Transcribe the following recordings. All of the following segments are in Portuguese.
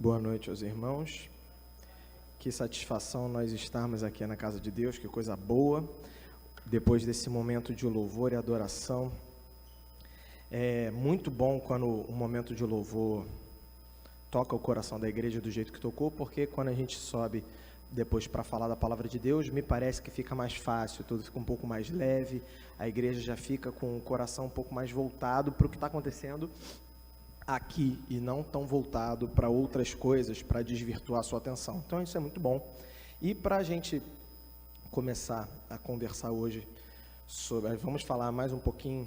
Boa noite aos irmãos. Que satisfação nós estarmos aqui na casa de Deus, que coisa boa. Depois desse momento de louvor e adoração, é muito bom quando o momento de louvor toca o coração da igreja do jeito que tocou, porque quando a gente sobe depois para falar da palavra de Deus, me parece que fica mais fácil, tudo fica um pouco mais leve, a igreja já fica com o coração um pouco mais voltado para o que está acontecendo aqui e não tão voltado para outras coisas, para desvirtuar a sua atenção. Então isso é muito bom. E para a gente começar a conversar hoje vamos falar mais um pouquinho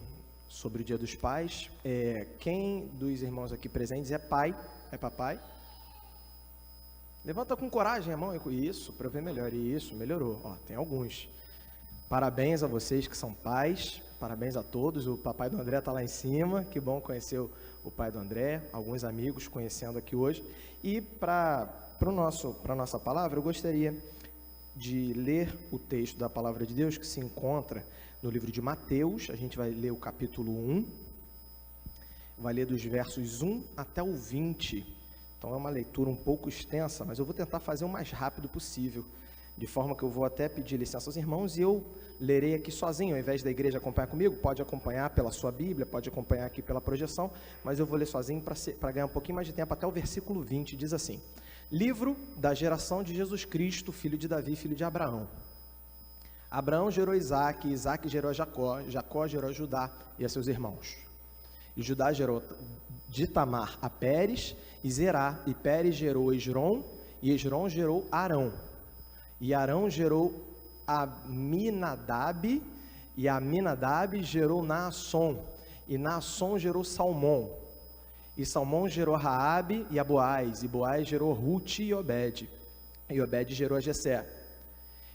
sobre o Dia dos Pais. Quem dos irmãos aqui presentes é pai? É papai? Levanta com coragem a mão. Isso, para eu ver melhor. Isso, melhorou. Ó, tem alguns. Parabéns a vocês que são pais. Parabéns a todos. O papai do André está lá em cima. Que bom conhecer o pai do André. Alguns amigos conhecendo aqui hoje. E para a nossa palavra, eu gostaria de ler o texto da palavra de Deus que se encontra no livro de Mateus. A gente vai ler o capítulo 1. Vai ler dos versos 1 até o 20. Então é uma leitura um pouco extensa, mas eu vou tentar fazer o mais rápido possível, de forma que eu vou até pedir licença aos irmãos e eu lerei aqui sozinho, ao invés da igreja acompanhar comigo. Pode acompanhar pela sua Bíblia, pode acompanhar aqui pela projeção, mas eu vou ler sozinho para ganhar um pouquinho mais de tempo, até o versículo 20, diz assim: Livro da geração de Jesus Cristo, filho de Davi, filho de Abraão. Abraão gerou Isaque, Isaque gerou Jacó, Jacó gerou Judá e a seus irmãos. E Judá gerou de Tamar a Pérez e Zerá, e Pérez gerou Esrom, e Esrom gerou Arão. E Arão gerou Aminadab, e Aminadab gerou Naasson, e Naasson gerou Salmão. E Salmão gerou Raabe e a Boaz, e Boaz gerou Rute e Obed. E Obed gerou a Jessé.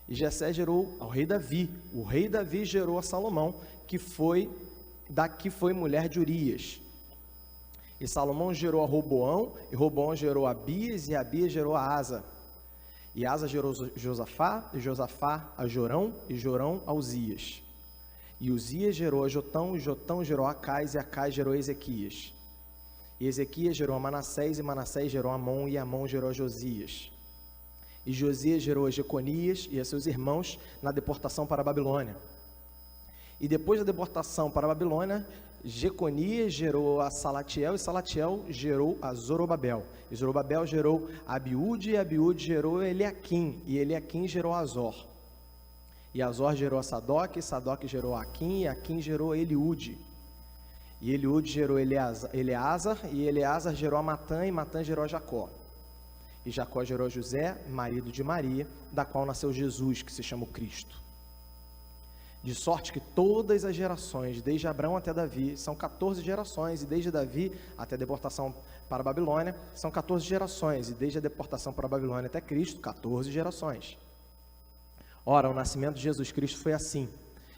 E Jessé gerou ao rei Davi. O rei Davi gerou a Salomão, que foi mulher de Urias. E Salomão gerou a Roboão, e Roboão gerou a Abias, e Abias gerou a Asa. E Asa gerou Josafá, e Josafá a Jorão, e Jorão a Uzias. E Uzias gerou a Jotão, e Jotão gerou a Acais, e Acais gerou a Ezequias. E Ezequias gerou a Manassés, e Manassés gerou a Amon, e Amon gerou a Josias. E Josias gerou a Jeconias e a seus irmãos na deportação para a Babilônia. E depois da deportação para a Babilônia, Jeconias gerou a Salatiel, e Salatiel gerou a Zorobabel. E Zorobabel gerou Abiúde, e Abiúde gerou Eliaquim, e Eliaquim gerou Azor. E Azor gerou a Sadoque, e Sadoque gerou a Aquim, e Aquim gerou Eliúde. E Eliúde gerou Eleazar, e Eleazar gerou a Matã, e Matã gerou a Jacó. E Jacó gerou a José, marido de Maria, da qual nasceu Jesus, que se chama o Cristo. De sorte que todas as gerações, desde Abraão até Davi, são 14 gerações, e desde Davi até a deportação para a Babilônia, são 14 gerações, e desde a deportação para a Babilônia até Cristo, 14 gerações. Ora, o nascimento de Jesus Cristo foi assim: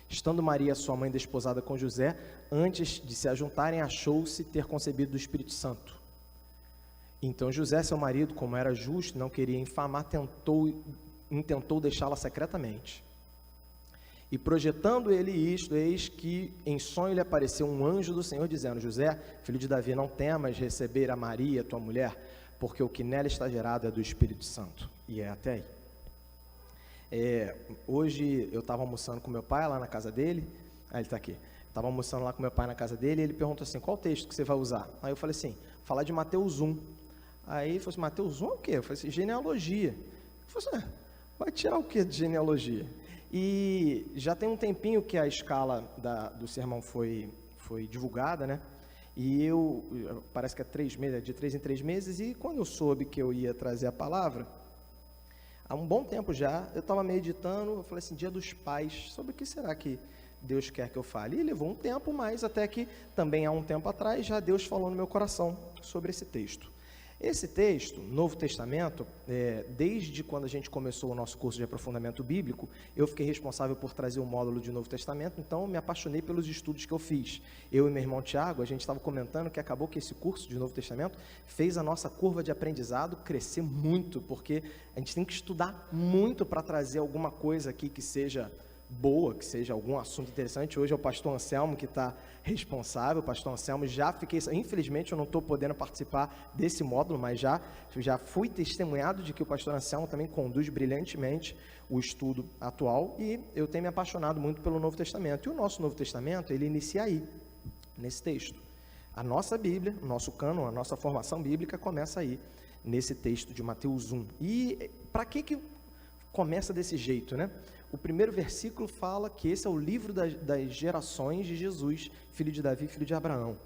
estando Maria, sua mãe, desposada com José, antes de se ajuntarem, achou-se ter concebido do Espírito Santo. Então José, seu marido, como era justo, não queria infamar, intentou deixá-la secretamente. E projetando ele isto, eis que em sonho lhe apareceu um anjo do Senhor, dizendo: José, filho de Davi, não temas receber a Maria, tua mulher, porque o que nela está gerado é do Espírito Santo. E é até aí. Hoje eu estava almoçando com meu pai lá na casa dele. Ele está aqui. Estava almoçando lá com meu pai na casa dele, e ele perguntou assim: qual texto que você vai usar? Aí eu falei assim: falar de Mateus 1. Aí ele falou assim: Mateus 1 é o quê? Eu falei assim: genealogia. Ele falou assim: vai tirar o que de genealogia? E já tem um tempinho que a escala do sermão foi divulgada, né? E parece que é 3 meses, é de 3 em 3 meses, e quando eu soube que eu ia trazer a palavra, há um bom tempo já, eu estava meditando, eu falei assim: Dia dos Pais, sobre o que será que Deus quer que eu fale? E levou um tempo, mas até que também há um tempo atrás, já Deus falou no meu coração sobre esse texto. Esse texto, Novo Testamento, desde quando a gente começou o nosso curso de aprofundamento bíblico, eu fiquei responsável por trazer o módulo de Novo Testamento, então eu me apaixonei pelos estudos que eu fiz. Eu e meu irmão Tiago, a gente estava comentando que acabou que esse curso de Novo Testamento fez a nossa curva de aprendizado crescer muito, porque a gente tem que estudar muito para trazer alguma coisa aqui que seja boa, que seja algum assunto interessante. Hoje é o pastor Anselmo que está responsável. O pastor Anselmo, infelizmente eu não estou podendo participar desse módulo, mas já fui testemunhado de que o pastor Anselmo também conduz brilhantemente o estudo atual, e eu tenho me apaixonado muito pelo Novo Testamento. E o nosso Novo Testamento, ele inicia aí, nesse texto. A nossa Bíblia, o nosso cânon, a nossa formação bíblica começa aí, nesse texto de Mateus 1. E para que começa desse jeito, né? O primeiro versículo fala que esse é o livro das gerações de Jesus, filho de Davi, filho de Abraão.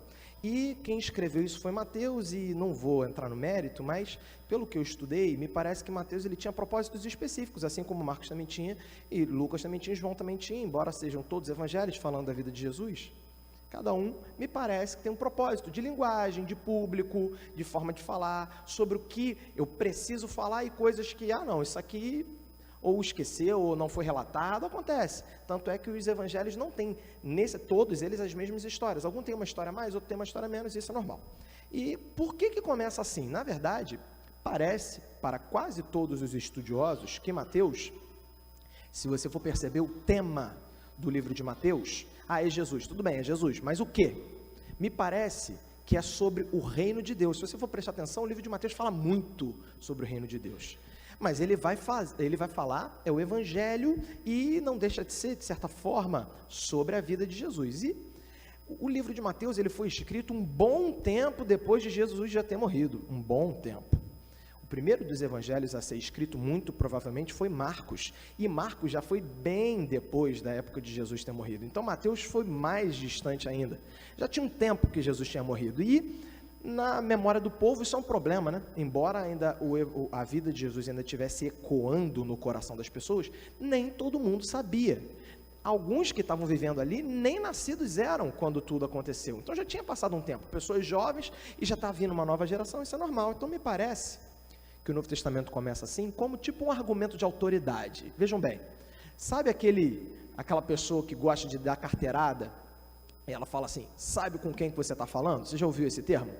E quem escreveu isso foi Mateus, e não vou entrar no mérito, mas pelo que eu estudei, me parece que Mateus ele tinha propósitos específicos, assim como Marcos também tinha, e Lucas também tinha, e João também tinha, embora sejam todos evangelhos falando da vida de Jesus. Cada um, me parece que tem um propósito de linguagem, de público, de forma de falar, sobre o que eu preciso falar e coisas que, não, isso aqui ou esqueceu, ou não foi relatado, acontece. Tanto é que os evangelhos não têm, todos eles, as mesmas histórias. Algum tem uma história a mais, outro tem uma história a menos, isso é normal. E por que começa assim? Na verdade, parece, para quase todos os estudiosos, que Mateus, se você for perceber o tema do livro de Mateus, é Jesus, tudo bem, é Jesus, mas o quê? Me parece que é sobre o reino de Deus. Se você for prestar atenção, o livro de Mateus fala muito sobre o reino de Deus. Mas ele vai falar, é o evangelho, e não deixa de ser, de certa forma, sobre a vida de Jesus. E o livro de Mateus, ele foi escrito um bom tempo depois de Jesus já ter morrido, um bom tempo. O primeiro dos evangelhos a ser escrito, muito provavelmente, foi Marcos, e Marcos já foi bem depois da época de Jesus ter morrido. Então Mateus foi mais distante ainda, já tinha um tempo que Jesus tinha morrido, e na memória do povo isso é um problema, né? Embora ainda a vida de Jesus ainda estivesse ecoando no coração das pessoas, nem todo mundo sabia. Alguns que estavam vivendo ali nem nascidos eram quando tudo aconteceu, então já tinha passado um tempo, pessoas jovens, e já está vindo uma nova geração, isso é normal. Então me parece que o Novo Testamento começa assim, como tipo um argumento de autoridade. Vejam bem, sabe aquela pessoa que gosta de dar carteirada? Ela fala assim, sabe com quem que você está falando? Você já ouviu esse termo?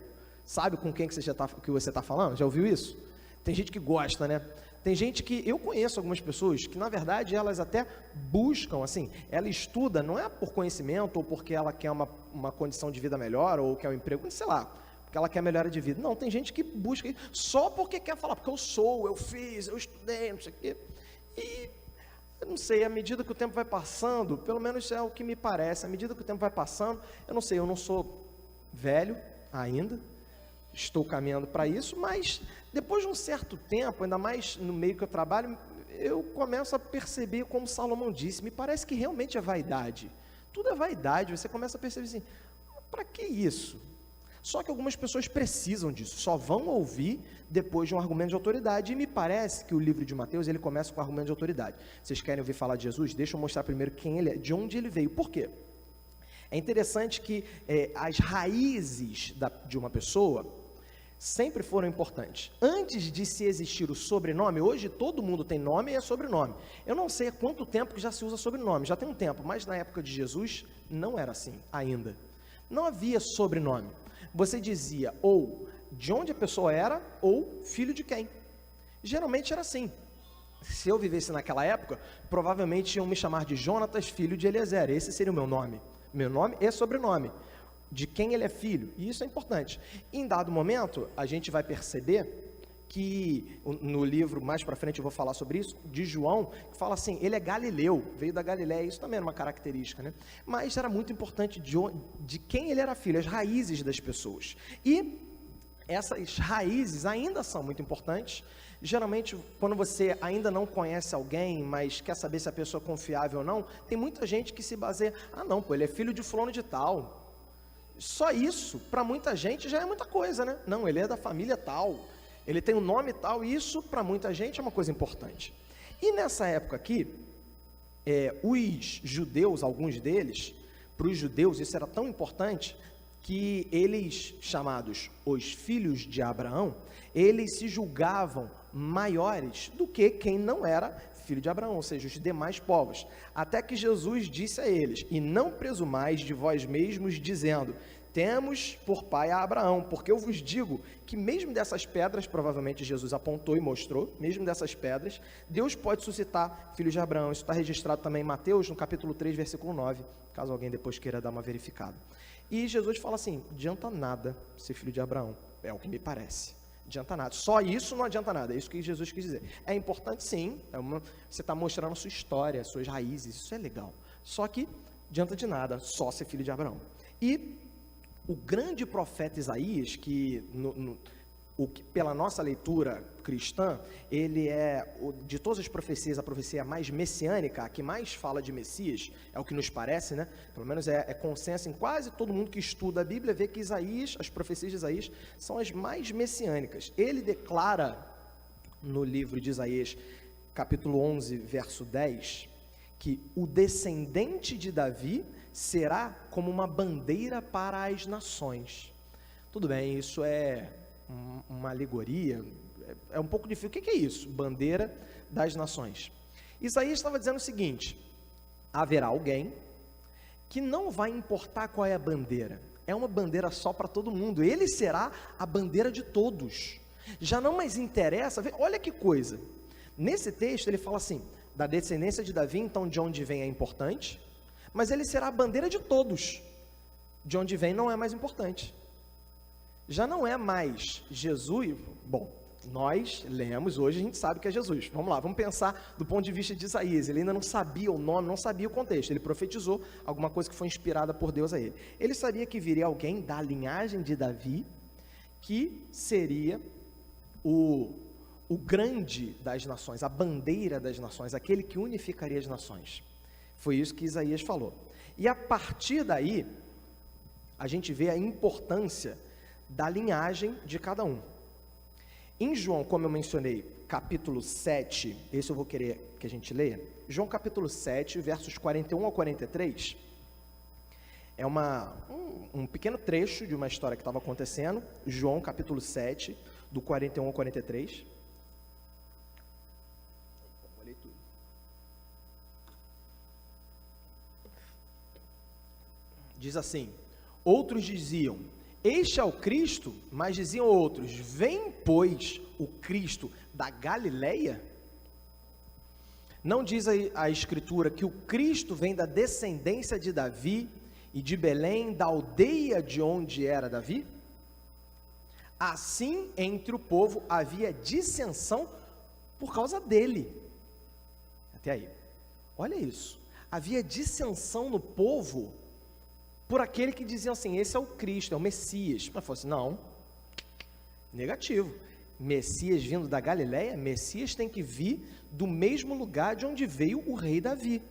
Sabe com quem que você está falando? Já ouviu isso? Tem gente que gosta, né? Tem gente que, eu conheço algumas pessoas que na verdade elas até buscam, assim, ela estuda, não é por conhecimento ou porque ela quer uma condição de vida melhor ou quer um emprego, sei lá, porque ela quer melhora de vida. Não, tem gente que busca só porque quer falar, porque eu fiz, eu estudei, não sei o quê. E eu não sei, à medida que o tempo vai passando, pelo menos é o que me parece, à medida que o tempo vai passando, eu não sei, eu não sou velho ainda, estou caminhando para isso, mas depois de um certo tempo, ainda mais no meio que eu trabalho, eu começo a perceber, como Salomão disse, me parece que realmente é vaidade. Tudo é vaidade, você começa a perceber assim, para que isso? Só que algumas pessoas precisam disso, só vão ouvir depois de um argumento de autoridade, e me parece que o livro de Mateus, ele começa com um argumento de autoridade. Vocês querem ouvir falar de Jesus? Deixa eu mostrar primeiro quem ele é, de onde ele veio. Por quê? É interessante que as raízes de uma pessoa sempre foram importantes. Antes de se existir o sobrenome, hoje todo mundo tem nome e é sobrenome. Eu não sei há quanto tempo que já se usa sobrenome, já tem um tempo, mas na época de Jesus não era assim ainda. Não havia sobrenome. Você dizia ou de onde a pessoa era ou filho de quem. Geralmente era assim. Se eu vivesse naquela época, provavelmente iam me chamar de Jonatas, filho de Eliezer. Esse seria o meu nome. Meu nome e sobrenome. De quem ele é filho. E isso é importante. Em dado momento, a gente vai perceber que no livro, mais para frente eu vou falar sobre isso, de João, que fala assim, ele é galileu, veio da Galileia, isso também era uma característica, né? Mas era muito importante de quem ele era filho, as raízes das pessoas. E essas raízes ainda são muito importantes. Geralmente, quando você ainda não conhece alguém, mas quer saber se a pessoa é confiável ou não, tem muita gente que se baseia, não, ele é filho de fulano de tal. Só isso, para muita gente, já é muita coisa, né? Não, ele é da família tal, ele tem um nome tal, e isso para muita gente é uma coisa importante. E nessa época aqui, os judeus, alguns deles, para os judeus isso era tão importante, que eles, chamados os filhos de Abraão, eles se julgavam maiores do que quem não era filho de Abraão, ou seja, os demais povos, até que Jesus disse a eles, e não presumais de vós mesmos, dizendo, temos por pai a Abraão, porque eu vos digo que mesmo dessas pedras, provavelmente Jesus apontou e mostrou, mesmo dessas pedras, Deus pode suscitar filhos de Abraão. Isso está registrado também em Mateus, no capítulo 3, versículo 9, caso alguém depois queira dar uma verificada. E Jesus fala assim, adianta nada ser filho de Abraão, é o que me parece. Adianta nada, só isso não adianta nada, é isso que Jesus quis dizer. É importante sim, você está mostrando a sua história, as suas raízes, isso é legal. Só que adianta de nada, só ser filho de Abraão. E o grande profeta Isaías, que pela nossa leitura cristã, ele é, de todas as profecias, a profecia mais messiânica, a que mais fala de Messias, é o que nos parece, né? Pelo menos é consenso em quase todo mundo que estuda a Bíblia, vê que Isaías, as profecias de Isaías, são as mais messiânicas. Ele declara, no livro de Isaías, capítulo 11, verso 10, que o descendente de Davi será como uma bandeira para as nações. Tudo bem, isso é uma alegoria, é um pouco difícil. O que é isso? Bandeira das nações. Isaías estava dizendo o seguinte: haverá alguém que não vai importar qual é a bandeira, é uma bandeira só para todo mundo, ele será a bandeira de todos, já não mais interessa, olha que coisa, nesse texto ele fala assim, da descendência de Davi, então de onde vem é importante, mas ele será a bandeira de todos, de onde vem não é mais importante. Já não é mais Jesus, bom, nós lemos hoje, a gente sabe que é Jesus. Vamos lá, vamos pensar do ponto de vista de Isaías. Ele ainda não sabia o nome, não sabia o contexto. Ele profetizou alguma coisa que foi inspirada por Deus a ele. Ele sabia que viria alguém da linhagem de Davi, que seria o grande das nações, a bandeira das nações, aquele que unificaria as nações. Foi isso que Isaías falou. E a partir daí, a gente vê a importância da linhagem de cada um. Em João, como eu mencionei, capítulo 7, esse eu vou querer que a gente leia, João capítulo 7, versos 41 ao 43, é um pequeno trecho de uma história que estava acontecendo, João capítulo 7, do 41 ao 43, diz assim, outros diziam, este é o Cristo, mas diziam outros, vem, pois, o Cristo da Galileia? Não diz a Escritura que o Cristo vem da descendência de Davi e de Belém, da aldeia de onde era Davi? Assim, entre o povo havia dissensão por causa dele. Até aí. Olha isso. Havia dissensão no povo por aquele que diziam assim, esse é o Cristo, é o Messias. Mas fosse, não, negativo. Messias vindo da Galileia, Messias tem que vir do mesmo lugar de onde veio o rei Davi.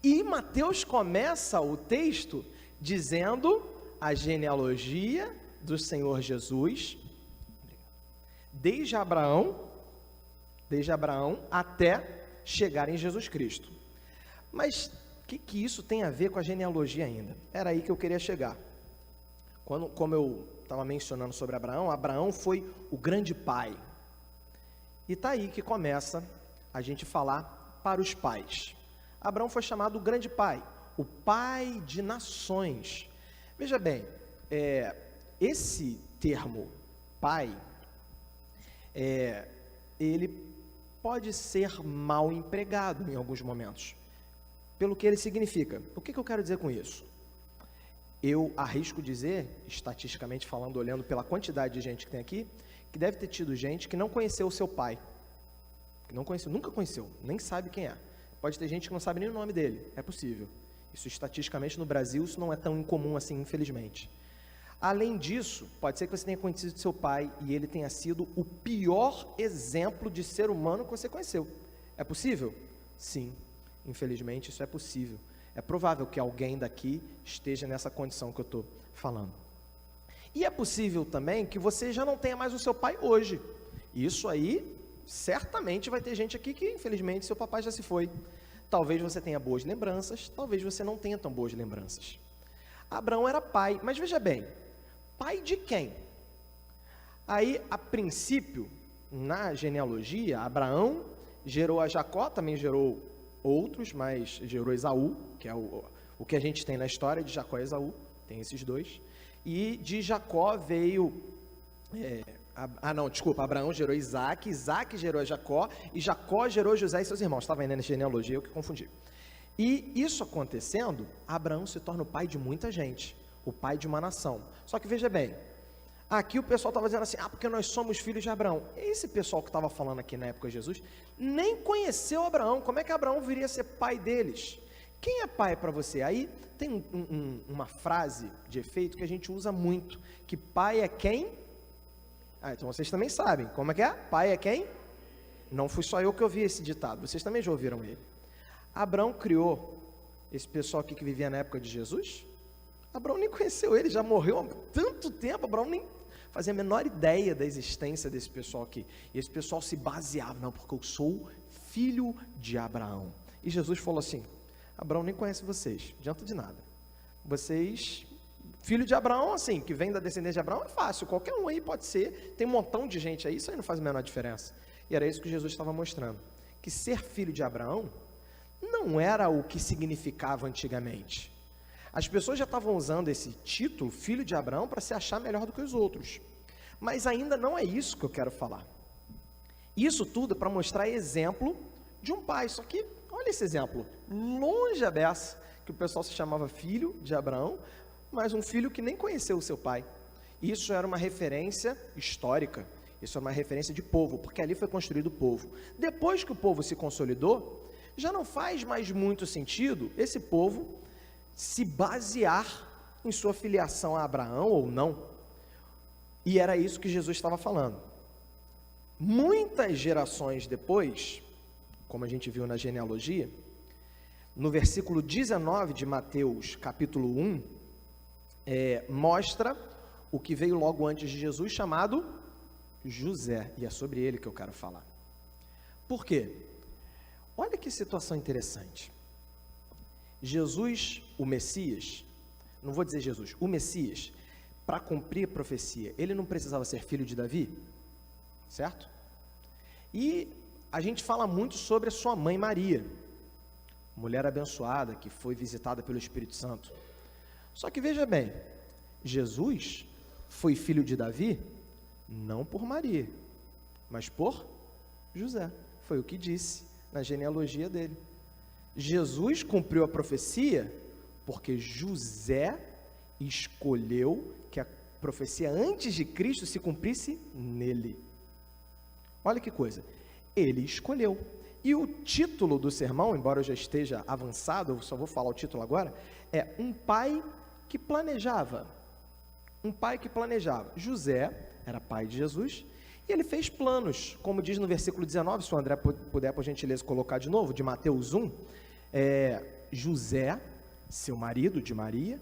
E Mateus começa o texto dizendo a genealogia do Senhor Jesus, desde Abraão até chegar em Jesus Cristo. Mas o que isso tem a ver com a genealogia ainda? Era aí que eu queria chegar. Como eu estava mencionando sobre Abraão, Abraão foi o grande pai. E está aí que começa a gente falar para os pais. Abraão foi chamado o grande pai, o pai de nações. Veja bem, esse termo pai, ele pode ser mal empregado em alguns momentos, pelo que ele significa. O que eu quero dizer com isso? Eu arrisco dizer, estatisticamente falando, olhando pela quantidade de gente que tem aqui, que deve ter tido gente que não conheceu o seu pai, que não conheceu, nunca conheceu, nem sabe quem é. Pode ter gente que não sabe nem o nome dele, é possível. Isso estatisticamente no Brasil, isso não é tão incomum assim, infelizmente. Além disso, pode ser que você tenha conhecido seu pai e ele tenha sido o pior exemplo de ser humano que você conheceu. É possível? Sim. Infelizmente, isso é possível. É provável que alguém daqui esteja nessa condição que eu estou falando. E é possível também que você já não tenha mais o seu pai hoje. Isso aí, certamente vai ter gente aqui que, infelizmente, seu papai já se foi. Talvez você tenha boas lembranças, talvez você não tenha tão boas lembranças. Abraão era pai, mas veja bem, pai de quem? Aí, a princípio, na genealogia, Abraão gerou a Jacó, também gerou outros, mas gerou Esaú, que é o que a gente tem na história de Jacó e Esaú, tem esses dois, e de Jacó veio... Abraão gerou Isaac, Isaac gerou Jacó, e Jacó gerou José e seus irmãos. Estava aí na genealogia, eu que confundi. E isso acontecendo, Abraão se torna o pai de muita gente, o pai de uma nação. Só que veja bem, aqui o pessoal estava dizendo assim, porque nós somos filhos de Abraão. Esse pessoal que estava falando aqui na época de Jesus, nem conheceu Abraão. Como é que Abraão viria a ser pai deles? Quem é pai para você? Aí tem uma frase de efeito que a gente usa muito, que pai é quem? Então vocês também sabem, como é que é? Pai é quem? Não fui só eu que ouvi esse ditado, vocês também já ouviram ele. Abraão criou esse pessoal aqui que vivia na época de Jesus? Abraão nem conheceu ele, já morreu há tanto tempo, Abraão nem fazia a menor ideia da existência desse pessoal aqui. E esse pessoal se baseava, não, porque eu sou filho de Abraão. E Jesus falou assim, Abraão nem conhece vocês, não adianta de nada. Vocês... Filho de Abraão, assim, que vem da descendência de Abraão, é fácil, qualquer um aí pode ser, tem um montão de gente aí, isso aí não faz a menor diferença. E era isso que Jesus estava mostrando, que ser filho de Abraão não era o que significava antigamente. As pessoas já estavam usando esse título, filho de Abraão, para se achar melhor do que os outros, mas ainda não é isso que eu quero falar. Isso tudo para mostrar exemplo de um pai, só que, olha esse exemplo, longe a beça, que o pessoal se chamava filho de Abraão, mas um filho que nem conheceu o seu pai. Isso era uma referência histórica, isso era uma referência de povo, porque ali foi construído o povo. Depois que o povo se consolidou, já não faz mais muito sentido esse povo se basear em sua filiação a Abraão ou não. E era isso que Jesus estava falando. Muitas gerações depois, como a gente viu na genealogia, no versículo 19 de Mateus, capítulo 1, mostra o que veio logo antes de Jesus, chamado José, e é sobre ele que eu quero falar. Por quê? Olha que situação interessante. Jesus, o Messias, não vou dizer Jesus, o Messias, para cumprir a profecia, ele não precisava ser filho de Davi, certo? E a gente fala muito sobre a sua mãe Maria, mulher abençoada, que foi visitada pelo Espírito Santo. Só que veja bem, Jesus foi filho de Davi, não por Maria, mas por José. Foi o que disse na genealogia dele. Jesus cumpriu a profecia porque José escolheu que a profecia antes de Cristo se cumprisse nele. Olha que coisa, ele escolheu. E o título do sermão, embora eu já esteja avançado, eu só vou falar o título agora, é Um Pai que Planejava. Um pai que planejava. José era pai de Jesus e ele fez planos, como diz no versículo 19, se o André puder por gentileza colocar de novo, de Mateus 1, José, seu marido de Maria,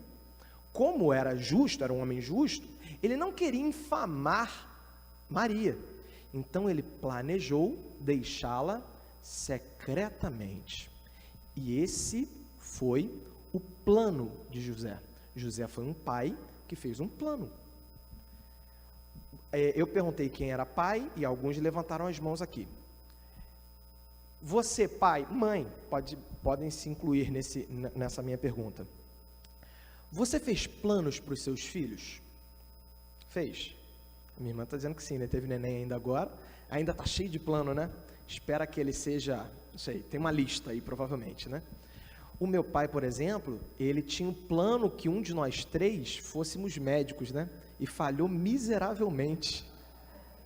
como era justo, era um homem justo, ele não queria infamar Maria, então ele planejou deixá-la secretamente, e esse foi o plano de José. José foi um pai que fez um plano. Eu perguntei quem era pai e alguns levantaram as mãos aqui. Você, pai, mãe, podem se incluir nessa minha pergunta. Você fez planos para os seus filhos? Fez? A minha irmã está dizendo que sim, né? Teve neném ainda agora, ainda está cheio de plano, né? Espera que ele seja, não sei, tem uma lista aí provavelmente, né? O meu pai, por exemplo, ele tinha um plano que um de nós três fôssemos médicos, né? E falhou miseravelmente.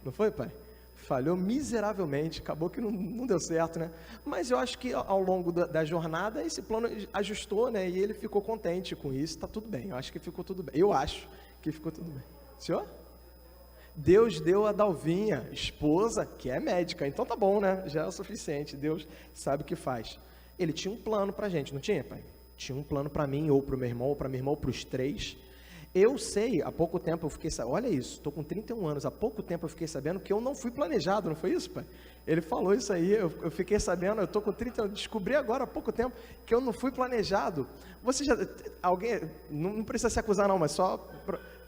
Não foi, pai? Falhou miseravelmente, acabou que não deu certo, né? Mas eu acho que ao longo da jornada, esse plano ajustou, né? E ele ficou contente com isso, está tudo bem, eu acho que ficou tudo bem. Eu acho que ficou tudo bem. Senhor? Deus deu a Dalvinha, esposa, que é médica, então tá bom, né? Já é o suficiente, Deus sabe o que faz. Ele tinha um plano para a gente, não tinha, pai? Tinha um plano para mim, ou para o meu irmão, ou para minha irmã, ou para os três. Eu sei, há pouco tempo eu fiquei sabendo, olha isso, estou com 31 anos, há pouco tempo eu fiquei sabendo que eu não fui planejado, não foi isso, pai? Ele falou isso aí, eu fiquei sabendo, eu estou com 30 anos, descobri agora há pouco tempo que eu não fui planejado. Você já, alguém, não precisa se acusar não, mas só,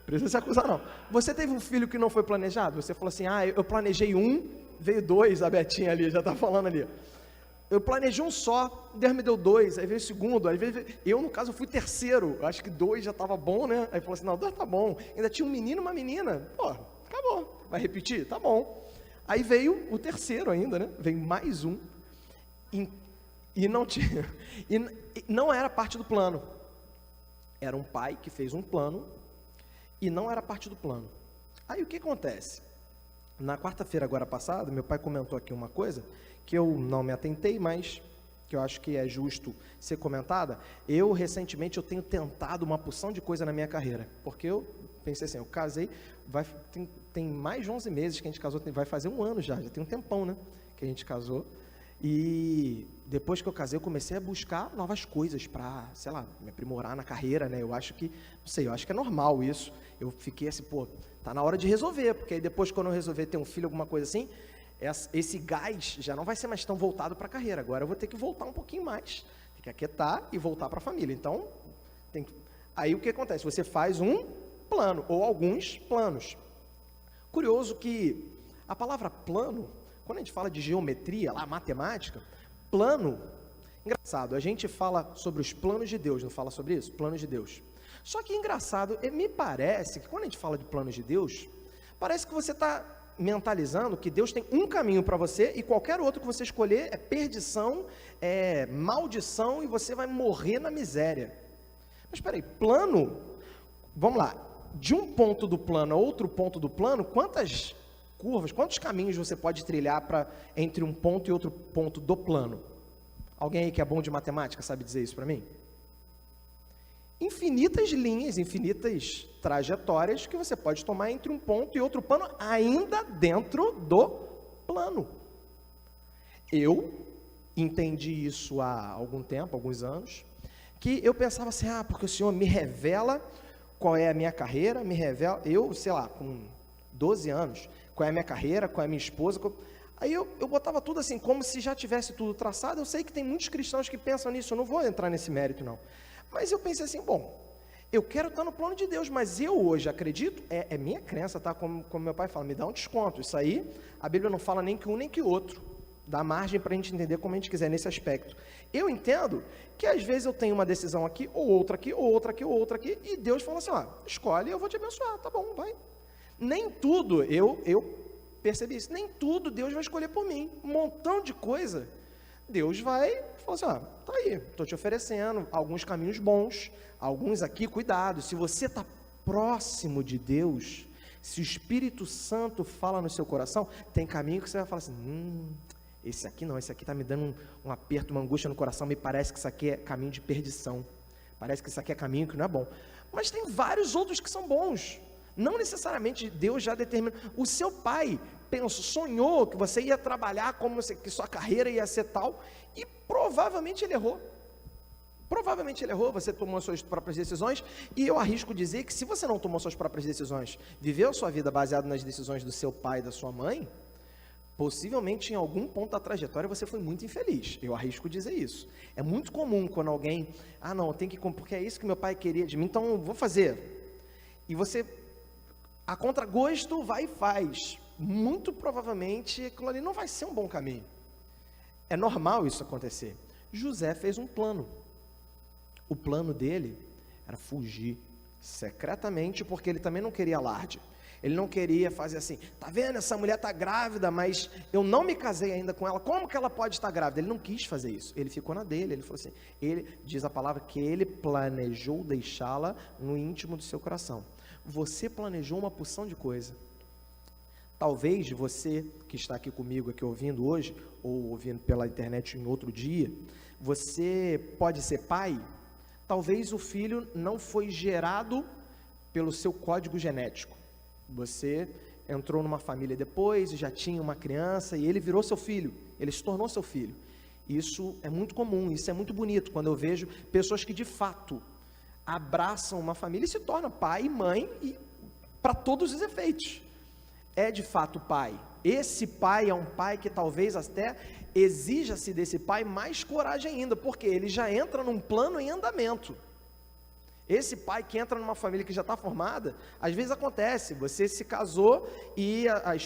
precisa se acusar não. Você teve um filho que não foi planejado? Você falou assim, eu planejei um, veio dois, a Betinha ali, já está falando ali. eu planejei um só, Deus me deu 2, aí veio o segundo, aí veio, eu no caso fui terceiro, acho que 2 já estava bom, né? Aí falou assim, não, 2 tá bom, ainda tinha um menino e uma menina, pô, acabou, vai repetir? Tá bom. Aí veio o terceiro ainda, né? Veio mais um, e não tinha, e não era parte do plano, era um pai que fez um plano, e não era parte do plano. Aí o que acontece? Na quarta-feira agora passada, meu pai comentou aqui uma coisa, que eu não me atentei, mas que eu acho que é justo ser comentada. Recentemente, eu tenho tentado uma porção de coisa na minha carreira, porque eu pensei assim, eu casei, tem mais de 11 meses que a gente casou, vai fazer um ano já tem um tempão, né, que a gente casou, e depois que eu casei, eu comecei a buscar novas coisas para, sei lá, me aprimorar na carreira, né, eu acho que é normal isso, eu fiquei assim, pô, tá na hora de resolver, porque aí depois quando eu resolver ter um filho, alguma coisa assim, esse gás já não vai ser mais tão voltado para a carreira, agora eu vou ter que voltar um pouquinho mais, tem que aquietar e voltar para a família, então, aí o que acontece? Você faz um plano, ou alguns planos. Curioso que a palavra plano, quando a gente fala de geometria, lá, matemática, plano, engraçado, a gente fala sobre os planos de Deus, não fala sobre isso? Planos de Deus. Só que engraçado, me parece que quando a gente fala de planos de Deus, parece que você está mentalizando que Deus tem um caminho para você e qualquer outro que você escolher é perdição, é maldição e você vai morrer na miséria. Mas espera aí, plano, vamos lá, de um ponto do plano a outro ponto do plano, quantas curvas, quantos caminhos você pode trilhar entre um ponto e outro ponto do plano? Alguém aí que é bom de matemática sabe dizer isso para mim? Infinitas linhas, infinitas trajetórias que você pode tomar entre um ponto e outro plano, ainda dentro do plano. Eu entendi isso há algum tempo, alguns anos, que eu pensava assim, porque o Senhor me revela qual é a minha carreira, me revela, eu, sei lá, com 12 anos, qual é a minha carreira, qual é a minha esposa, aí eu botava tudo assim, como se já tivesse tudo traçado. Eu sei que tem muitos cristãos que pensam nisso, eu não vou entrar nesse mérito não, mas eu pensei assim, bom, eu quero estar no plano de Deus, mas eu hoje acredito, é minha crença, tá? Como meu pai fala, me dá um desconto, isso aí, a Bíblia não fala nem que um nem que outro, dá margem para a gente entender como a gente quiser nesse aspecto. Eu entendo que às vezes eu tenho uma decisão aqui, ou outra aqui, ou outra aqui, ou outra aqui, e Deus fala assim, escolhe, eu vou te abençoar, tá bom, vai. Nem tudo, eu percebi isso, nem tudo Deus vai escolher por mim, um montão de coisa, Deus vai falar assim, tá aí, estou te oferecendo alguns caminhos bons, alguns aqui, cuidado, se você está próximo de Deus, se o Espírito Santo fala no seu coração, tem caminho que você vai falar assim, esse aqui não, esse aqui está me dando um aperto, uma angústia no coração, me parece que isso aqui é caminho de perdição, parece que isso aqui é caminho que não é bom, mas tem vários outros que são bons, não necessariamente Deus já determina, o seu pai sonhou que você ia trabalhar, que sua carreira ia ser tal, e provavelmente ele errou, você tomou suas próprias decisões, e eu arrisco dizer que se você não tomou suas próprias decisões, viveu sua vida baseada nas decisões do seu pai e da sua mãe, possivelmente em algum ponto da trajetória você foi muito infeliz, eu arrisco dizer isso, é muito comum quando alguém, não, tem que, porque é isso que meu pai queria de mim, então eu vou fazer, e você, a contragosto, vai e faz, muito provavelmente aquilo ali não vai ser um bom caminho, é normal isso acontecer. José fez um plano, o plano dele era fugir secretamente, porque ele também não queria alarde, ele não queria fazer assim, tá vendo, essa mulher está grávida, mas eu não me casei ainda com ela, como que ela pode estar grávida? Ele não quis fazer isso, ele ficou na dele, ele falou assim, diz a palavra que ele planejou deixá-la no íntimo do seu coração. Você planejou uma porção de coisa, talvez você que está aqui comigo, aqui ouvindo hoje, ou ouvindo pela internet em outro dia, você pode ser pai, talvez o filho não foi gerado pelo seu código genético, você entrou numa família depois, já tinha uma criança, e ele virou seu filho, ele se tornou seu filho, isso é muito comum, isso é muito bonito, quando eu vejo pessoas que de fato abraçam uma família e se tornam pai e mãe, e para todos os efeitos, é de fato pai, esse pai é um pai que talvez até exija-se desse pai mais coragem ainda, porque ele já entra num plano em andamento, Esse pai que entra numa família que já está formada, às vezes acontece, você se casou e a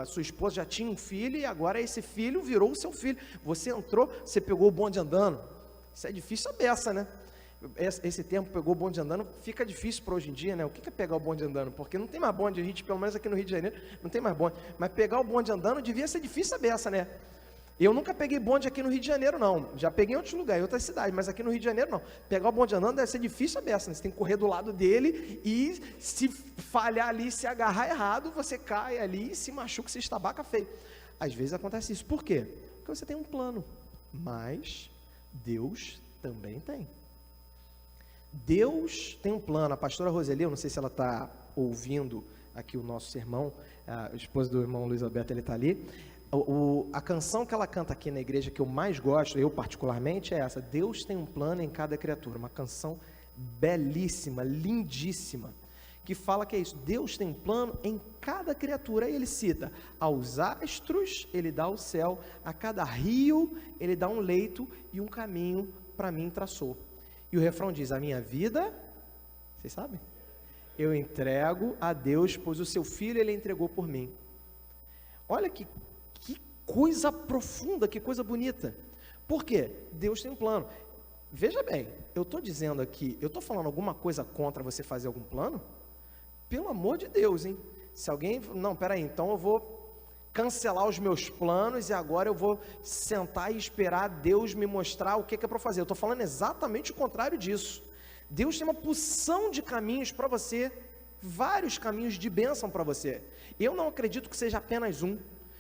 sua esposa já tinha um filho e agora esse filho virou o seu filho. Você entrou, você pegou o bonde andando. Isso é difícil a beça, né? Esse termo, pegou o bonde andando, fica difícil para hoje em dia, né? O que é pegar o bonde andando? Porque não tem mais bonde, pelo menos aqui no Rio de Janeiro, não tem mais bonde. Mas pegar o bonde andando devia ser difícil a beça, né? Eu nunca peguei bonde aqui no Rio de Janeiro, não. Já peguei em outros lugares, em outras cidades, mas aqui no Rio de Janeiro, não. Pegar o bonde andando deve ser difícil a beça, né? Você tem que correr do lado dele e se falhar ali, se agarrar errado, você cai ali, se machuca, se estabaca feio. Às vezes acontece isso. Por quê? Porque você tem um plano, mas Deus também tem. Deus tem um plano. A pastora Roseli, eu não sei se ela está ouvindo aqui o nosso sermão, a esposa do irmão Luiz Alberto, ele está ali. A canção que ela canta aqui na igreja que eu mais gosto, eu particularmente, é essa: Deus tem um plano em cada criatura. Uma canção belíssima, lindíssima, que fala que é isso, Deus tem um plano em cada criatura. Aí ele cita: aos astros ele dá o céu, a cada rio ele dá um leito e um caminho para mim traçou. E o refrão diz: a minha vida, vocês sabem? Eu entrego a Deus, pois o seu filho ele entregou por mim. Olha que coisa profunda, que coisa bonita. Por quê? Deus tem um plano. Veja bem, eu estou dizendo aqui, eu estou falando alguma coisa contra você fazer algum plano? Pelo amor de Deus, hein? Se alguém, não, peraí, então eu vou cancelar os meus planos e agora eu vou sentar e esperar Deus me mostrar o que é para fazer. Eu estou falando exatamente o contrário disso. Deus tem uma porção de caminhos para você, vários caminhos de bênção para você. Eu não acredito que seja apenas um.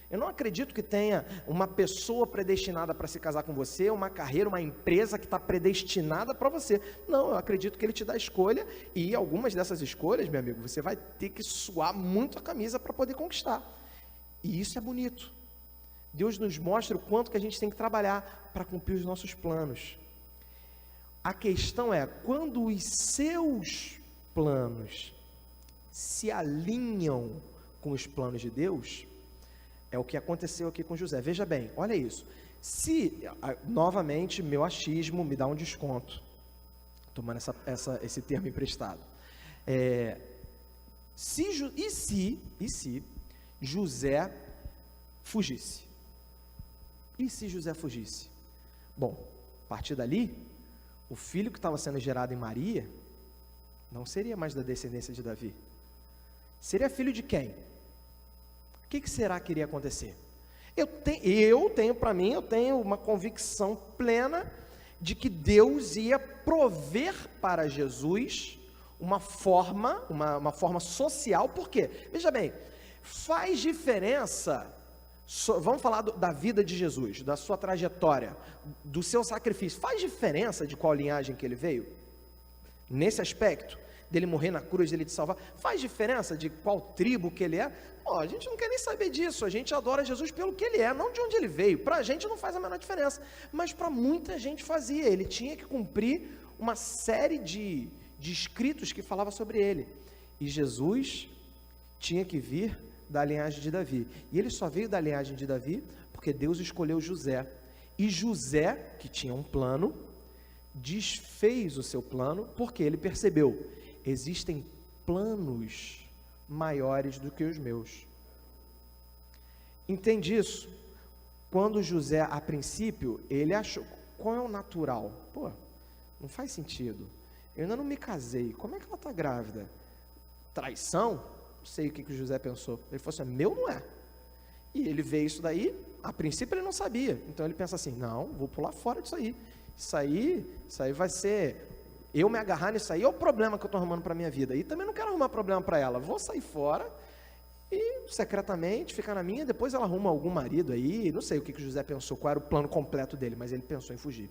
Eu não acredito que tenha uma pessoa predestinada para se casar com você, uma carreira, uma empresa que está predestinada para você. Não, eu acredito que Ele te dá escolha e algumas dessas escolhas, meu amigo, você vai ter que suar muito a camisa para poder conquistar. E isso é bonito. Deus nos mostra o quanto que a gente tem que trabalhar para cumprir os nossos planos. A questão é, quando os seus planos se alinham com os planos de Deus, é o que aconteceu aqui com José. Veja bem, olha isso. Se, novamente, meu achismo me dá um desconto, tomando esse termo emprestado. Se José fugisse? E se José fugisse? Bom, a partir dali, o filho que estava sendo gerado em Maria, não seria mais da descendência de Davi. Seria filho de quem? O que será que iria acontecer? Eu tenho para mim, eu tenho uma convicção plena de que Deus ia prover para Jesus uma forma social. Por quê? Veja bem, faz diferença, vamos falar da vida de Jesus, da sua trajetória, do seu sacrifício, faz diferença de qual linhagem que ele veio? Nesse aspecto, dele morrer na cruz, dele te salvar, faz diferença de qual tribo que ele é? A gente não quer nem saber disso, a gente adora Jesus pelo que ele é, não de onde ele veio. Para a gente não faz a menor diferença, mas para muita gente fazia. Ele tinha que cumprir uma série de escritos que falava sobre ele, e Jesus tinha que vir da linhagem de Davi, e ele só veio da linhagem de Davi porque Deus escolheu José, e José, que tinha um plano, desfez o seu plano, porque ele percebeu: existem planos maiores do que os meus. Entende isso? Quando José, a princípio, ele achou, qual é o natural? Não faz sentido, eu ainda não me casei, como é que ela está grávida? Traição? Não sei o que o José pensou. Ele falou assim: meu não é. E ele vê isso daí, a princípio ele não sabia, então ele pensa assim: não, vou pular fora disso aí, isso aí vai ser, eu me agarrar nisso aí é o problema que eu estou arrumando para a minha vida, e também não quero arrumar problema para ela, vou sair fora e secretamente ficar na minha, depois ela arruma algum marido aí, não sei o que o José pensou, qual era o plano completo dele, mas ele pensou em fugir,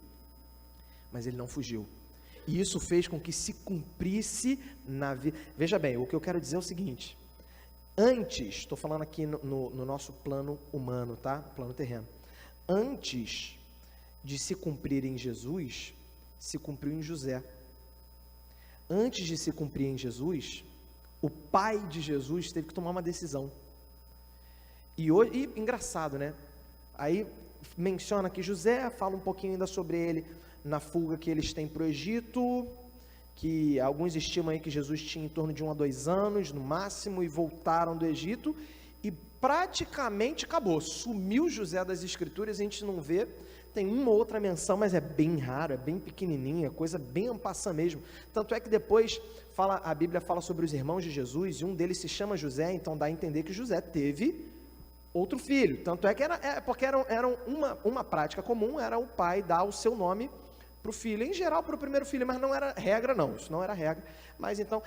mas ele não fugiu, e isso fez com que se cumprisse na vida. Veja bem, o que eu quero dizer é o seguinte: antes, estou falando aqui no nosso plano humano, tá? Plano terreno, antes de se cumprir em Jesus, se cumpriu em José. Antes de se cumprir em Jesus, o pai de Jesus teve que tomar uma decisão. E hoje, engraçado, né? Aí menciona que José, fala um pouquinho ainda sobre ele, na fuga que eles têm para o Egito, que alguns estimam aí que Jesus tinha em torno de 1 a 2 anos, no máximo, e voltaram do Egito, e praticamente acabou, sumiu José das Escrituras, a gente não vê, tem uma ou outra menção, mas é bem raro, é bem pequenininha, coisa bem en passant mesmo, tanto é que depois a Bíblia fala sobre os irmãos de Jesus, e um deles se chama José, então dá a entender que José teve outro filho, tanto é que porque era uma prática comum, era o pai dar o seu nome para o filho, em geral para o primeiro filho, mas não era regra não, isso não era regra, mas então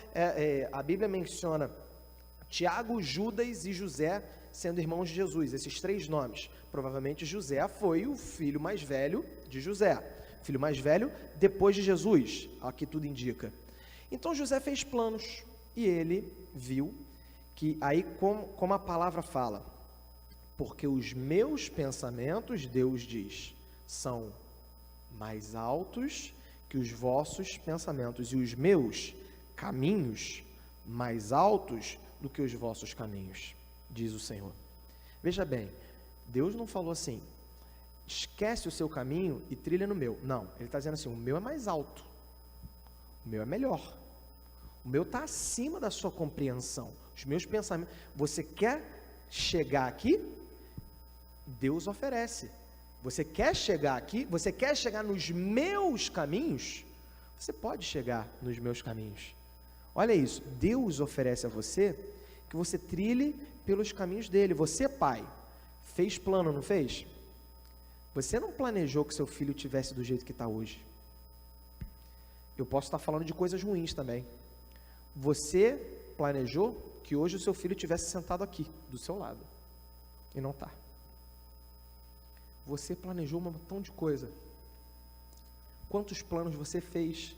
a Bíblia menciona Tiago, Judas e José sendo irmãos de Jesus, esses 3 nomes, provavelmente José foi o filho mais velho de José, filho mais velho depois de Jesus, aqui tudo indica. Então José fez planos, e ele viu que aí como a palavra fala, porque os meus pensamentos, Deus diz, são mais altos que os vossos pensamentos, e os meus caminhos mais altos do que os vossos caminhos, diz o Senhor. Veja bem, Deus não falou assim, esquece o seu caminho e trilha no meu. Não, ele está dizendo assim, o meu é mais alto, o meu é melhor, o meu está acima da sua compreensão, os meus pensamentos. Você quer chegar aqui? Deus oferece. Você quer chegar aqui? Você quer chegar nos meus caminhos? Você pode chegar nos meus caminhos. Olha isso, Deus oferece a você que você trilhe pelos caminhos dele. Você, pai, fez plano, não fez? Você não planejou que seu filho tivesse do jeito que está hoje. Eu posso estar falando de coisas ruins também. Você planejou que hoje o seu filho tivesse sentado aqui, do seu lado, e não está. Você planejou um montão de coisa. Quantos planos você fez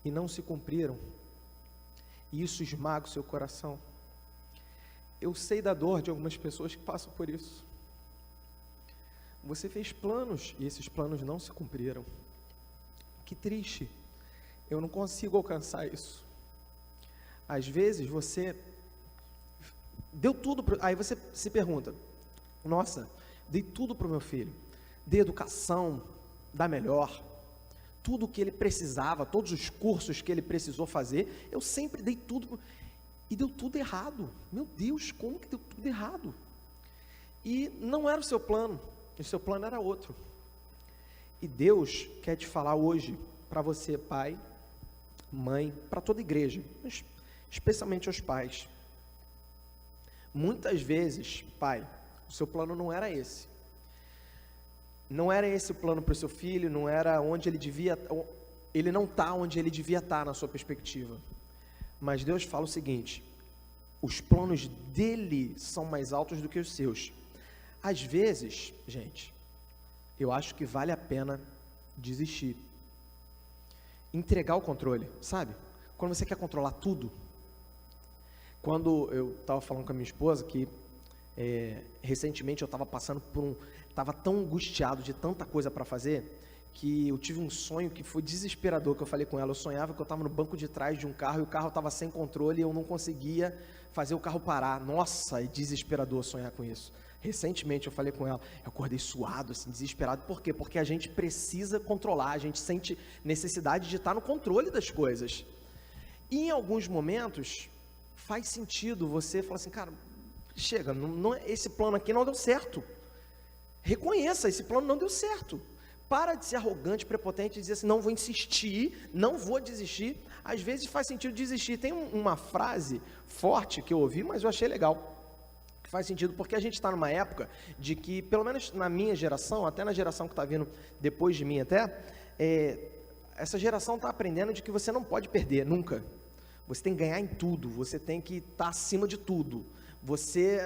e não se cumpriram? E isso esmaga o seu coração. Eu sei da dor de algumas pessoas que passam por isso. Você fez planos e esses planos não se cumpriram. Que triste. Eu não consigo alcançar isso. Às vezes você deu tudo, aí você se pergunta, nossa, dei tudo para o meu filho, dei educação da melhor, tudo o que ele precisava, todos os cursos que ele precisou fazer, eu sempre dei tudo, e deu tudo errado. Meu Deus, como que deu tudo errado? E não era o seu plano era outro. E Deus quer te falar hoje, para você, pai, mãe, para toda a igreja, mas especialmente aos pais. Muitas vezes, pai, o seu plano não era esse. Não era esse o plano para o seu filho, não era onde ele devia, ele não está onde ele devia estar na sua perspectiva. Mas Deus fala o seguinte, os planos dele são mais altos do que os seus. Às vezes, gente, eu acho que vale a pena desistir. Entregar o controle, sabe? Quando você quer controlar tudo. Quando eu estava falando com a minha esposa que recentemente eu estava passando por estava tão angustiado de tanta coisa para fazer, que eu tive um sonho que foi desesperador, que eu falei com ela, eu sonhava que eu estava no banco de trás de um carro, e o carro estava sem controle, e eu não conseguia fazer o carro parar. Nossa, é desesperador sonhar com isso. Recentemente eu falei com ela, eu acordei suado, assim, desesperado. Por quê? Porque a gente precisa controlar, a gente sente necessidade de estar no controle das coisas. E em alguns momentos, faz sentido você falar assim, cara, chega, esse plano aqui não deu certo. Reconheça, esse plano não deu certo. Para de ser arrogante, prepotente e dizer assim, não vou insistir, não vou desistir. Às vezes faz sentido desistir. Tem uma frase forte que eu ouvi, mas eu achei legal. Que faz sentido, porque a gente está numa época de que, pelo menos na minha geração, até na geração que está vindo depois de mim até, essa geração está aprendendo de que você não pode perder, nunca. Você tem que ganhar em tudo, você tem que estar acima de tudo. Você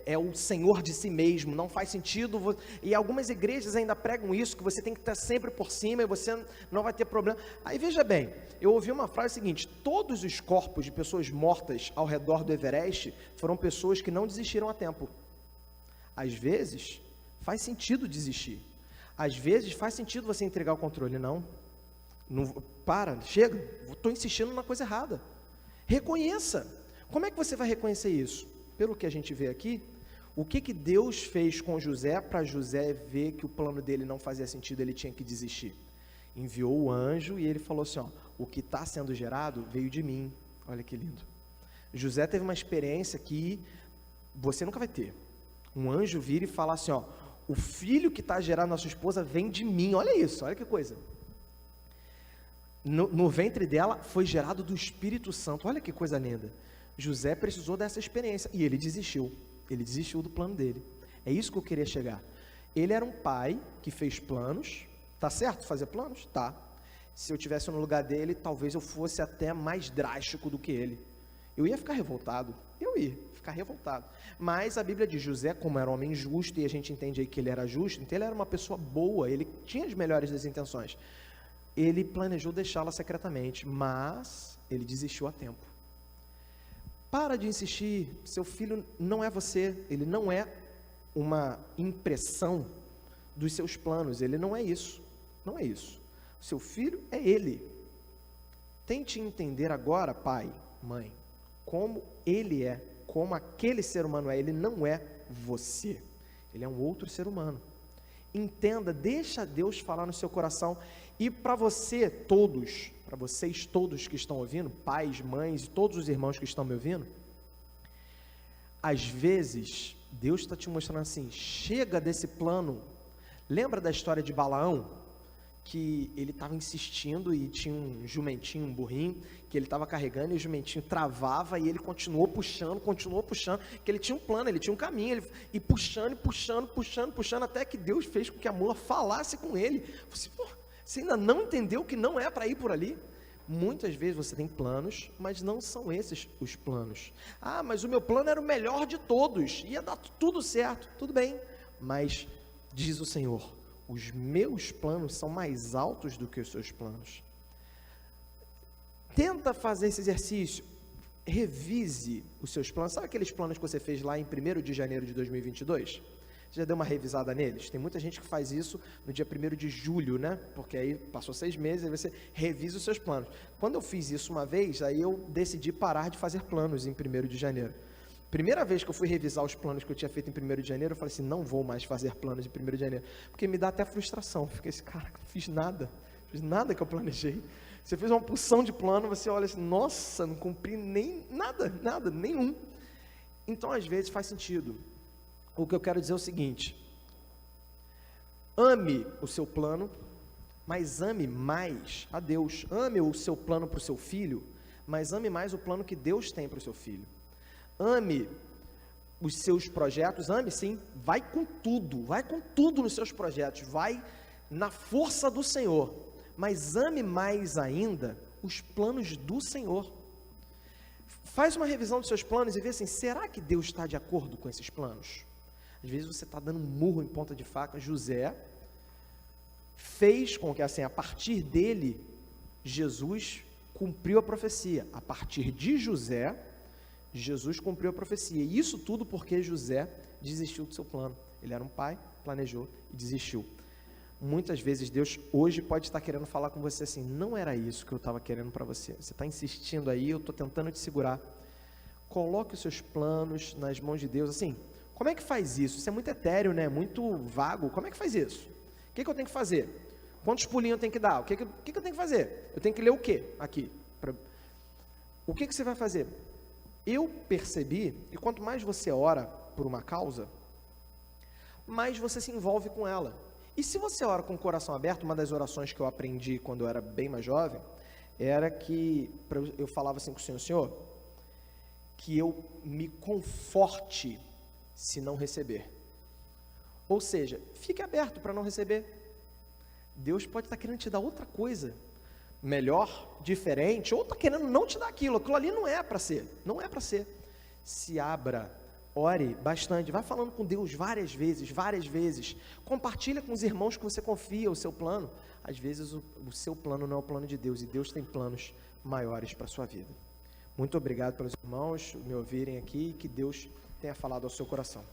é o senhor de si mesmo, não faz sentido, e algumas igrejas ainda pregam isso, que você tem que estar sempre por cima, e você não vai ter problema. Aí veja bem, eu ouvi uma frase seguinte, todos os corpos de pessoas mortas ao redor do Everest, foram pessoas que não desistiram a tempo. Às vezes, faz sentido desistir, às vezes faz sentido você entregar o controle, não chega, estou insistindo na coisa errada, reconheça. Como é que você vai reconhecer isso? Pelo que a gente vê aqui, o que Deus fez com José para José ver que o plano dele não fazia sentido, ele tinha que desistir? Enviou o anjo e ele falou assim, o que está sendo gerado veio de mim. Olha que lindo. José teve uma experiência que você nunca vai ter. Um anjo vira e fala assim, ó, o filho que está gerando na sua esposa vem de mim. Olha isso, olha que coisa. No ventre dela foi gerado do Espírito Santo. Olha que coisa linda. José precisou dessa experiência e ele desistiu. Ele desistiu do plano dele. É isso que eu queria chegar. Ele era um pai que fez planos. Tá certo fazer planos? Tá. Se eu tivesse no lugar dele, talvez eu fosse até mais drástico do que ele. Eu ia ficar revoltado. Eu ia ficar revoltado. Mas a Bíblia diz, José, como era um homem justo, e a gente entende aí que ele era justo, então ele era uma pessoa boa, ele tinha as melhores das intenções. Ele planejou deixá-la secretamente, mas ele desistiu a tempo. Para de insistir, seu filho não é você, ele não é uma impressão dos seus planos, ele não é isso, não é isso. Seu filho é ele. Tente entender agora, pai, mãe, como ele é, como aquele ser humano é, ele não é você, ele é um outro ser humano. Entenda, deixa Deus falar no seu coração. E para você todos, para vocês todos que estão ouvindo, pais, mães e todos os irmãos que estão me ouvindo, às vezes Deus está te mostrando assim, chega desse plano. Lembra da história de Balaão? Que ele estava insistindo e tinha um jumentinho, um burrinho, que ele estava carregando e o jumentinho travava e ele continuou puxando, que ele tinha um plano, ele tinha um caminho, e puxando, até que Deus fez com que a mula falasse com ele. Você, você ainda não entendeu que não é para ir por ali? Muitas vezes você tem planos, mas não são esses os planos. Ah, mas o meu plano era o melhor de todos, ia dar tudo certo, tudo bem, mas diz o Senhor, os meus planos são mais altos do que os seus planos. Tenta fazer esse exercício, revise os seus planos. Sabe aqueles planos que você fez lá em 1º de janeiro de 2022? Você já deu uma revisada neles? Tem muita gente que faz isso no dia 1º de julho, né? Porque aí passou 6 meses, aí você revisa os seus planos. Quando eu fiz isso uma vez, aí eu decidi parar de fazer planos em 1º de janeiro. Primeira vez que eu fui revisar os planos que eu tinha feito em 1º de janeiro, eu falei assim, não vou mais fazer planos em 1º de janeiro, porque me dá até frustração. Eu fiquei assim, cara, não fiz nada que eu planejei. Você fez uma porção de plano, você olha assim, nossa, não cumpri nem nada, nenhum. Então, às vezes, faz sentido. O que eu quero dizer é o seguinte, ame o seu plano, mas ame mais a Deus. Ame o seu plano para o seu filho, mas ame mais o plano que Deus tem para o seu filho. Ame os seus projetos, ame sim, vai com tudo nos seus projetos, vai na força do Senhor, mas ame mais ainda os planos do Senhor. Faz uma revisão dos seus planos e vê assim, será que Deus está de acordo com esses planos? Às vezes você está dando um murro em ponta de faca. José fez com que assim, a partir dele, Jesus cumpriu a profecia, a partir de José, Jesus cumpriu a profecia, e isso tudo porque José desistiu do seu plano. Ele era um pai, planejou e desistiu. Muitas vezes Deus hoje pode estar querendo falar com você assim, não era isso que eu estava querendo para você, você está insistindo aí, eu estou tentando te segurar. Coloque os seus planos nas mãos de Deus. Assim, como é que faz isso? Isso é muito etéreo, né? Muito vago. Como é que faz isso? O que eu tenho que fazer? Quantos pulinhos eu tenho que dar? O que eu tenho que fazer? Eu tenho que ler o quê aqui? O que você vai fazer? Eu percebi que quanto mais você ora por uma causa, mais você se envolve com ela. E se você ora com o coração aberto, uma das orações que eu aprendi quando eu era bem mais jovem, era que eu falava assim com o Senhor, Senhor, que eu me conforte se não receber. Ou seja, fique aberto para não receber. Deus pode estar querendo te dar outra coisa, melhor, diferente, ou está querendo não te dar aquilo ali não é para ser, se abra, ore bastante, vai falando com Deus várias vezes, compartilha com os irmãos que você confia o seu plano. Às vezes o seu plano não é o plano de Deus, e Deus tem planos maiores para a sua vida. Muito obrigado pelos irmãos me ouvirem aqui, que Deus tenha falado ao seu coração.